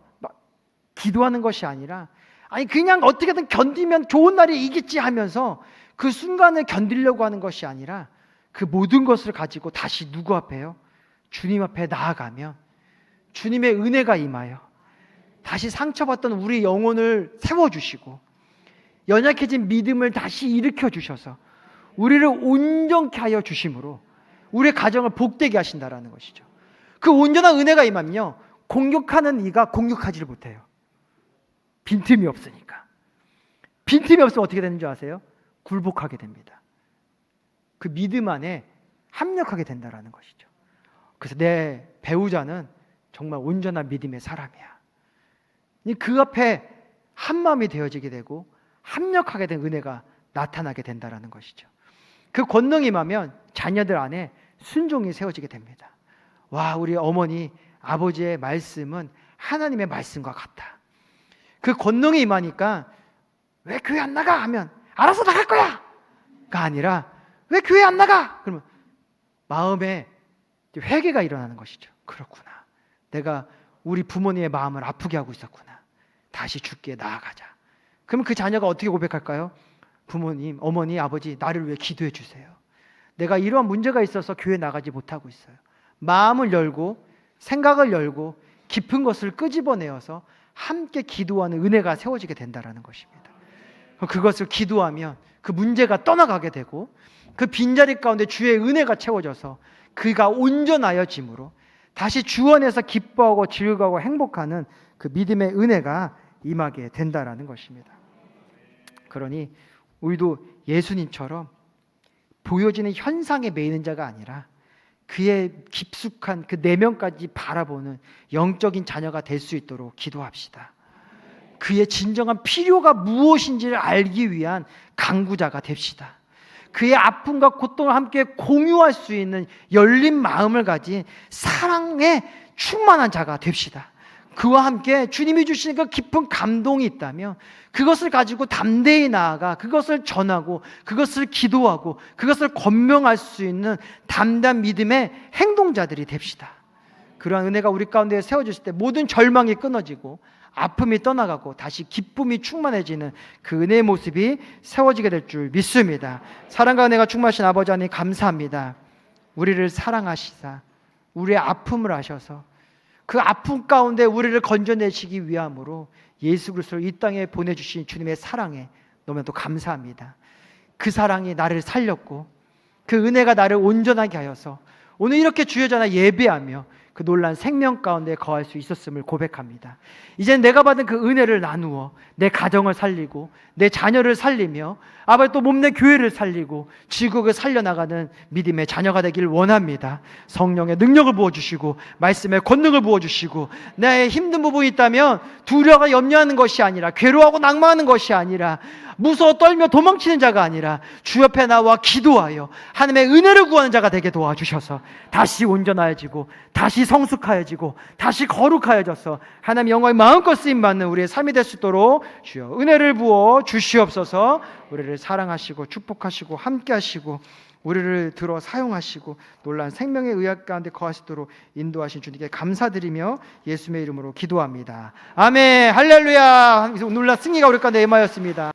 기도하는 것이 아니라, 아니 그냥 어떻게든 견디면 좋은 날이 이겠지 하면서 그 순간을 견디려고 하는 것이 아니라, 그 모든 것을 가지고 다시 누구 앞에요? 주님 앞에 나아가면 주님의 은혜가 임하여 다시 상처받던 우리 영혼을 세워주시고 연약해진 믿음을 다시 일으켜 주셔서 우리를 온전케 하여 주심으로 우리의 가정을 복되게 하신다라는 것이죠. 그 온전한 은혜가 임하면요, 공격하는 이가 공격하지를 못해요. 빈틈이 없으니까. 빈틈이 없으면 어떻게 되는 줄 아세요? 굴복하게 됩니다. 그 믿음 안에 합력하게 된다라는 것이죠. 그래서 내 배우자는 정말 온전한 믿음의 사람이야. 그 앞에 한마음이 되어지게 되고 합력하게 된 은혜가 나타나게 된다라는 것이죠. 그 권능이 임하면 자녀들 안에 순종이 세워지게 됩니다. 와, 우리 어머니, 아버지의 말씀은 하나님의 말씀과 같다. 그 권능이 임하니까 왜 교회 안 나가? 하면 알아서 나갈 거야! 가 아니라 왜 교회 안 나가? 그러면 마음에 회개가 일어나는 것이죠. 그렇구나. 내가 우리 부모님의 마음을 아프게 하고 있었구나. 다시 주께 나아가자. 그럼 그 자녀가 어떻게 고백할까요? 부모님, 어머니, 아버지, 나를 위해 기도해 주세요. 내가 이러한 문제가 있어서 교회 나가지 못하고 있어요. 마음을 열고 생각을 열고 깊은 것을 끄집어내어서 함께 기도하는 은혜가 세워지게 된다는 것입니다. 그것을 기도하면 그 문제가 떠나가게 되고 그 빈자리 가운데 주의 은혜가 채워져서 그가 온전하여짐으로 다시 주 안에서 기뻐하고 즐거워하고 행복하는 그 믿음의 은혜가 임하게 된다는 것입니다. 그러니 우리도 예수님처럼 보여지는 현상에 매이는 자가 아니라 그의 깊숙한 그 내면까지 바라보는 영적인 자녀가 될 수 있도록 기도합시다. 그의 진정한 필요가 무엇인지를 알기 위한 강구자가 됩시다. 그의 아픔과 고통을 함께 공유할 수 있는 열린 마음을 가진 사랑에 충만한 자가 됩시다. 그와 함께 주님이 주시는 그 깊은 감동이 있다면 그것을 가지고 담대히 나아가 그것을 전하고 그것을 기도하고 그것을 권명할 수 있는 담대한 믿음의 행동자들이 됩시다. 그러한 은혜가 우리 가운데 세워졌을 때 모든 절망이 끊어지고 아픔이 떠나가고 다시 기쁨이 충만해지는 그 은혜의 모습이 세워지게 될 줄 믿습니다. 사랑과 은혜가 충만하신 아버지 하나님 감사합니다. 우리를 사랑하시사 우리의 아픔을 아셔서 그 아픔 가운데 우리를 건져내시기 위함으로 예수 그리스도를 이 땅에 보내주신 주님의 사랑에 너무나도 감사합니다. 그 사랑이 나를 살렸고 그 은혜가 나를 온전하게 하여서 오늘 이렇게 주여 전하 예배하며 그 놀란 생명 가운데 거할 수 있었음을 고백합니다. 이제 내가 받은 그 은혜를 나누어 내 가정을 살리고 내 자녀를 살리며 아버지 또 몸내 교회를 살리고 지국을 살려나가는 믿음의 자녀가 되길 원합니다. 성령의 능력을 부어주시고 말씀의 권능을 부어주시고 내 힘든 부분이 있다면 두려워가 염려하는 것이 아니라 괴로워하고 낭망하는 것이 아니라 무서워 떨며 도망치는 자가 아니라 주 옆에 나와 기도하여 하나님의 은혜를 구하는 자가 되게 도와주셔서 다시 온전하여지고 다시 성숙하여지고 다시 거룩하여져서 하나님 영광의 마음껏 쓰임받는 우리의 삶이 될 수 있도록 주여 은혜를 부어 주시옵소서. 우리를 사랑하시고 축복하시고 함께하시고 우리를 들어 사용하시고 놀란 생명의 의학 가운데 거하시도록 인도하신 주님께 감사드리며 예수님의 이름으로 기도합니다. 아멘. 할렐루야. 놀란 승리가 우리 가운데 임하였습니다.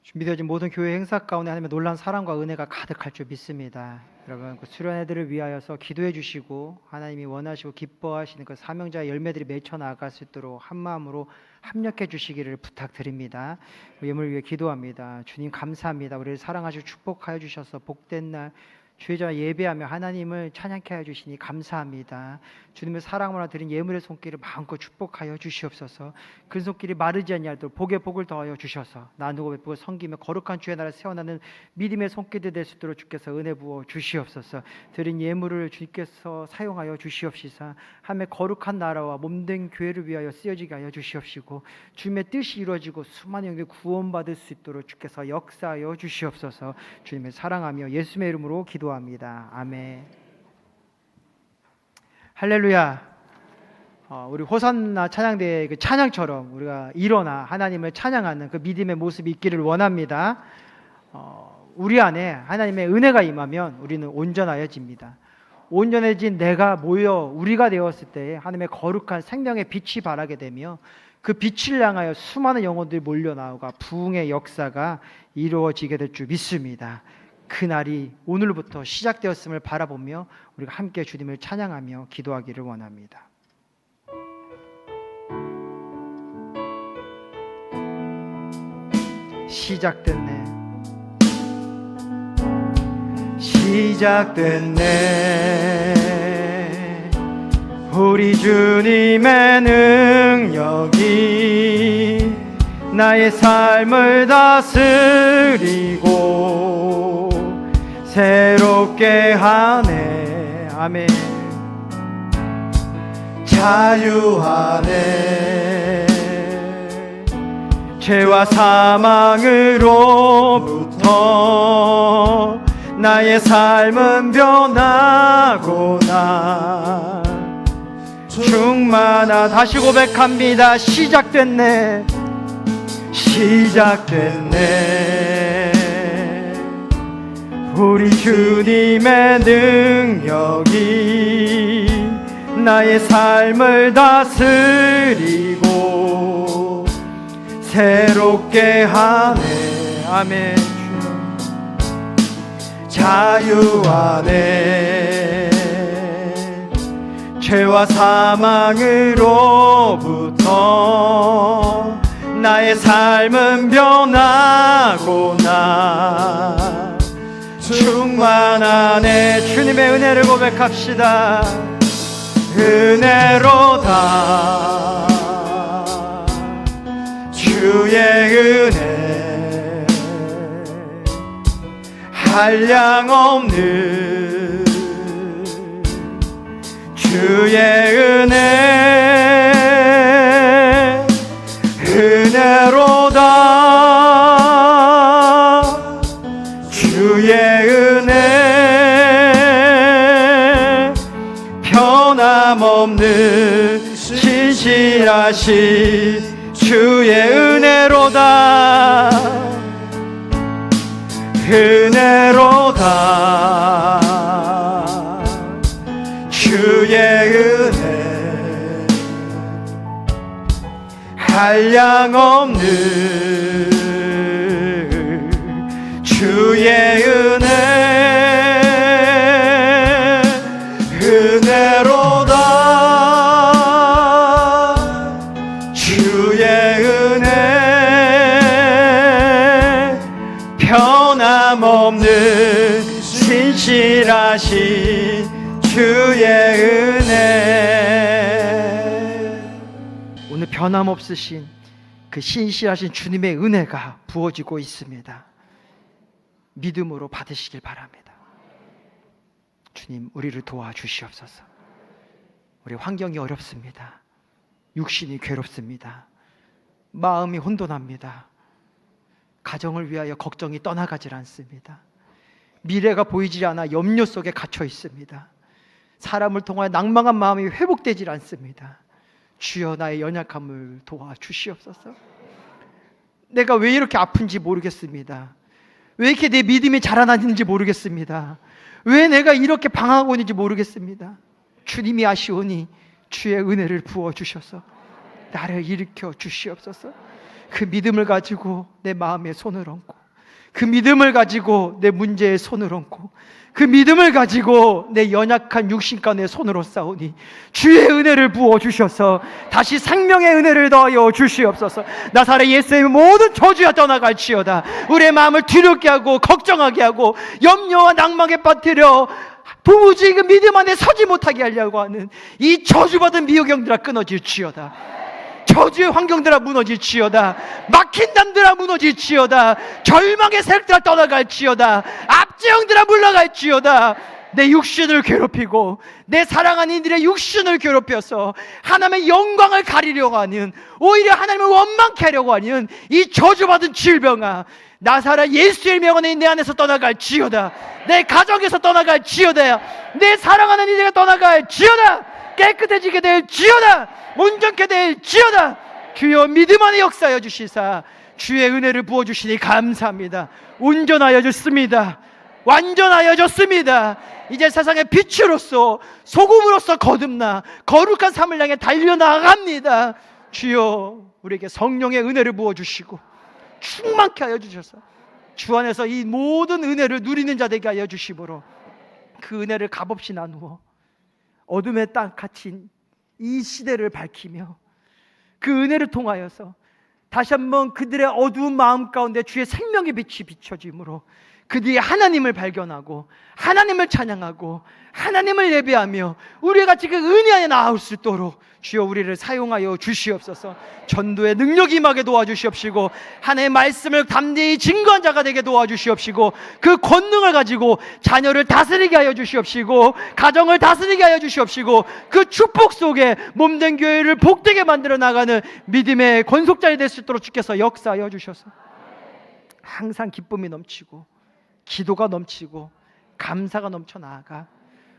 준비되어진 모든 교회 행사 가운데 하나님의 놀라운 사랑과 은혜가 가득할 줄 믿습니다. 여러분 그 수련회들을 위하여서 기도해 주시고 하나님이 원하시고 기뻐하시는 그 사명자의 열매들이 맺혀 나갈 수 있도록 한 마음으로 합력해 주시기를 부탁드립니다. 예물을 위해 기도합니다. 주님 감사합니다. 우리를 사랑하시고 축복하여 주셔서 복된 날 주의 전에 예배하며 하나님을 찬양케 하여 주시니 감사합니다. 주님의 사랑으로 드린 예물의 손길을 마음껏 축복하여 주시옵소서. 그 손길이 마르지 아니하도록 복에 복을 더하여 주셔서 나누고 베푸고 섬기며 거룩한 주의 나라 세워나는 믿음의 손길들 될 수 있도록 주께서 은혜 부어 주시옵소서. 드린 예물을 주께서 사용하여 주시옵시사 하나님의 거룩한 나라와 몸된 교회를 위하여 쓰여지게 하여 주시옵시고 주님의 뜻이 이루어지고 수많은 영혼이 구원받을 수 있도록 주께서 역사하여 주시옵소서. 주님을 사랑하며 예수님의 이름으로 기도합니다. 아멘. 할렐루야. 우리 호산나 찬양대의 그 찬양처럼 우리가 일어나 하나님을 찬양하는 그 믿음의 모습이 있기를 원합니다. 우리 안에 하나님의 은혜가 임하면 우리는 온전하여집니다. 온전해진 내가 모여 우리가 되었을 때 하나님의 거룩한 생명의 빛이 발하게 되며 그 빛을 향하여 수많은 영혼들이 몰려 나오가 부흥의 역사가 이루어지게 될 줄 믿습니다. 그날이 오늘부터 시작되었음을 바라보며 우리가 함께 주님을 찬양하며 기도하기를 원합니다. 시작됐네. 시작됐네. 우리 주님의 능력이 나의 삶을 다스리고 새롭게 하네. 아멘. 자유하네. 죄와 사망으로부터 나의 삶은 변하구나. 충만하. 다시 고백합니다. 시작됐네. 시작됐네. 우리 주님의 능력이 나의 삶을 다스리고 새롭게 하네. 아멘. 자유 안에 죄와 사망으로부터 나의 삶은 변하구나. 충만하네. 주님의 은혜를 고백합시다. 은혜로다. 주의 은혜 한량없는 주의 은혜 은혜로다. 주의 은혜 변함없는 신실하신 주의 은혜로다. 은혜로다. 주의 은혜 한량없는 주의 은혜 은혜로다. 주의 은혜 변함없는 신실하신 주의 은혜. 오늘 변함없으신 그 신실하신 주님의 은혜가 부어지고 있습니다. 믿음으로 받으시길 바랍니다. 주님, 우리를 도와주시옵소서. 우리 환경이 어렵습니다. 육신이 괴롭습니다. 마음이 혼돈합니다. 가정을 위하여 걱정이 떠나가질 않습니다. 미래가 보이지 않아 염려 속에 갇혀 있습니다. 사람을 통하여 낭망한 마음이 회복되질 않습니다. 주여, 나의 연약함을 도와주시옵소서. 내가 왜 이렇게 아픈지 모르겠습니다. 왜 이렇게 내 믿음이 자라나는지 모르겠습니다. 왜 내가 이렇게 방황하고 있는지 모르겠습니다. 주님이 아시오니 주의 은혜를 부어주셔서 나를 일으켜 주시옵소서. 그 믿음을 가지고 내 마음에 손을 얹고, 그 믿음을 가지고 내 문제에 손을 얹고, 그 믿음을 가지고 내 연약한 육신간에 손으로 싸우니 주의 은혜를 부어주셔서 다시 생명의 은혜를 더하여 주시옵소서. 나사렛 예수의 모든 저주가 떠나갈지어다. 우리의 마음을 두렵게 하고 걱정하게 하고 염려와 낭망에 빠뜨려 도무지 그 믿음 안에 서지 못하게 하려고 하는 이 저주받은 미혹영들아 끊어질지어다. 저주의 환경들아 무너질지어다. 막힌 담들아 무너질지어다. 절망의 세력들아 떠나갈지어다. 압제형들아 물러갈지어다. 내 육신을 괴롭히고 내 사랑하는 이들의 육신을 괴롭혀서 하나님의 영광을 가리려고 하는, 오히려 하나님을 원망케 하려고 하는 이 저주받은 질병아, 나사렛 예수의 명언에 내 안에서 떠나갈지어다. 내 가정에서 떠나갈지어다. 내 사랑하는 이들가 떠나갈지어다. 깨끗해지게 될지어다. 온전케 될지어다. 주여, 믿음 안에 역사하여 주시사 주의 은혜를 부어주시니 감사합니다. 온전하여 줬습니다. 완전하여 줬습니다. 이제 세상의 빛으로서 소금으로서 거듭나 거룩한 삶을 향해 달려나갑니다. 주여, 우리에게 성령의 은혜를 부어주시고 충만케 하여 주셔서 주 안에서 이 모든 은혜를 누리는 자 되게 하여 주시므로 그 은혜를 값없이 나누어 어둠에 딱 갇힌 이 시대를 밝히며 그 은혜를 통하여서 다시 한번 그들의 어두운 마음 가운데 주의 생명의 빛이 비춰짐으로 그들이 하나님을 발견하고 하나님을 찬양하고 하나님을 예배하며 우리가 같이 그 은혜 안에 나올 수 있도록 주여 우리를 사용하여 주시옵소서. 전도의 능력이 임하게 도와주시옵시고 하나님의 말씀을 담대히 증거한 자가 되게 도와주시옵시고 그 권능을 가지고 자녀를 다스리게 하여 주시옵시고 가정을 다스리게 하여 주시옵시고 그 축복 속에 몸된 교회를 복되게 만들어 나가는 믿음의 권속자이 될 수 있도록 주께서 역사하여 주셔서 항상 기쁨이 넘치고 기도가 넘치고 감사가 넘쳐 나아가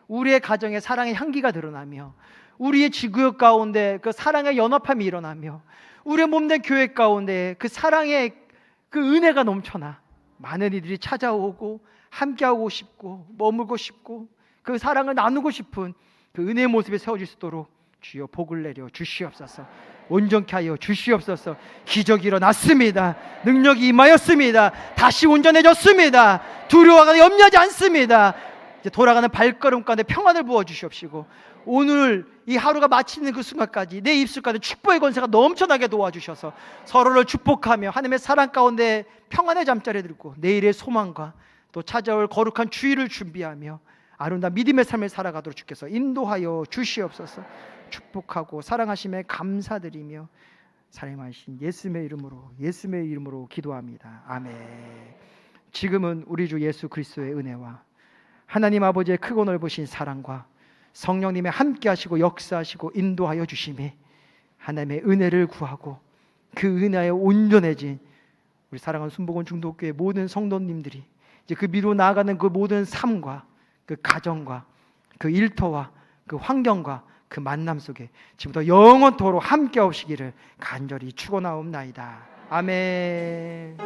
우리의 가정에 사랑의 향기가 드러나며 우리의 지구역 가운데 그 사랑의 연합함이 일어나며 우리의 몸된 교회 가운데 그 사랑의 그 은혜가 넘쳐나 많은 이들이 찾아오고 함께하고 싶고 머물고 싶고 그 사랑을 나누고 싶은 그 은혜의 모습에 세워질 수 있도록 주여 복을 내려 주시옵소서. 온전케 하여 주시옵소서. 기적이 일어났습니다. 능력이 임하였습니다. 다시 온전해졌습니다. 두려워하거나 염려하지 않습니다. 이제 돌아가는 발걸음 가운데 평안을 부어 주시옵시고, 오늘 이 하루가 마치는 그 순간까지 내 입술 가운데 축복의 권세가 넘쳐나게 도와주셔서 서로를 축복하며 하나님의 사랑 가운데 평안의 잠자리에 들고 내일의 소망과 또 찾아올 거룩한 주일을 준비하며 아름다운 믿음의 삶을 살아가도록 주께서 인도하여 주시옵소서. 축복하고 사랑하심에 감사드리며 사랑하신 예수님의 이름으로 기도합니다. 아멘. 지금은 우리 주 예수 그리스도의 은혜와 하나님 아버지의 크고 넓으신 사랑과 성령님의 함께 하시고 역사하시고 인도하여 주심이 하나님의 은혜를 구하고 그 은혜에 온전해진 우리 사랑하는 순복음 중독교회 모든 성도님들이 이제 그 미로 나아가는 그 모든 삶과 그 가정과 그 일터와 그 환경과 그 만남 속에 지금부터 영원토록 함께 오시기를 간절히 축원하옵나이다. 아멘.